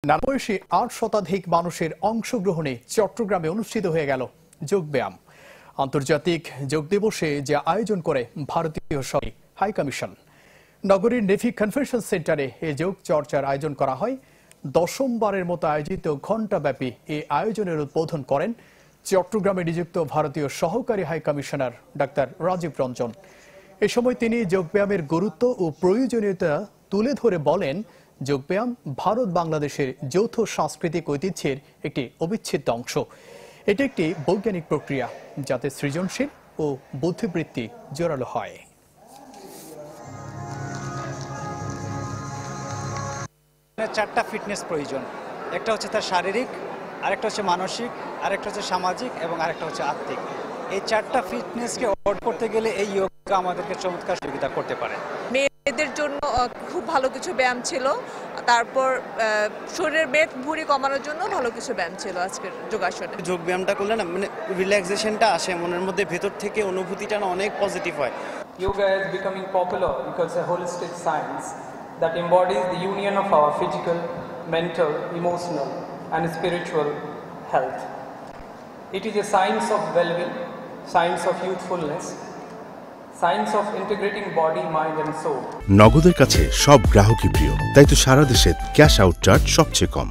নানাবয়সী ৮ শতাধিক মানুষের অংশগ্রহণে চট্টগ্রামে অনুষ্ঠিত হয়ে গেল যোগব্যায়াম। আন্তর্জাতিক যোগ দিবসে যে আয়োজন করে ভারতীয় সরকারি হাইকমিশন। নগরীর নেভি কনভেনশন সেন্টারে এই যোগ চর্চার আয়োজন করা হয়। দশমবারের মতো আয়োজিত ঘণ্টাব্যাপী এই আয়োজনের উদ্বোধন করেন চট্টগ্রামে নিযুক্ত ভারতীয় সহকারী হাইকমিশনার ডাক্তার রাজীব রঞ্জন। এ সময় তিনি যোগব্যায়ামের গুরুত্ব ও প্রয়োজনীয়তা তুলে ধরে বলেন, যোগব্যায়াম ভারত বাংলাদেশের যৌথ সাংস্কৃতিক ঐতিহ্যের একটি অবিচ্ছেদ্য অংশ। এটি একটি বৈজ্ঞানিক প্রক্রিয়া যাতে সৃজনশীল ও বুদ্ধিবৃত্তি জোরালো হয়। চারটা ফিটনেস প্রয়োজন, একটা হচ্ছে তার শারীরিক, আরেকটা হচ্ছে মানসিক, আরেকটা হচ্ছে সামাজিক এবং আরেকটা হচ্ছে আত্মিক। এই চারটা ফিটনেসকে অর্ড করতে গেলে এই যোগা আমাদেরকে চমৎকার সুবিধা করতে পারে। মেয়েদের জন্য খুব ভালো কিছু ব্যায়াম ছিল, তারপর শরীরের মেদ ভুঁড়ি কমানোর জন্য ভালো কিছু ব্যায়াম ছিল আজকের যোগাসনে। যোগ ব্যায়ামটা করলে না মানে রিল্যাক্সেশনটা আসে মনের মধ্যে, ভেতর থেকে অনুভূতিটা না অনেক পজিটিভ হয়। Yoga is becoming popular because it's a holistic science that embodies the union of our physical, mental, emotional and spiritual health. It is a science of well-being, science of youthfulness, science of integrating body, mind and soul. নগদের কাছে সব গ্রাহকই প্রিয়, তাই তো সারা দেশে cash out charge সবচেয়ে কম।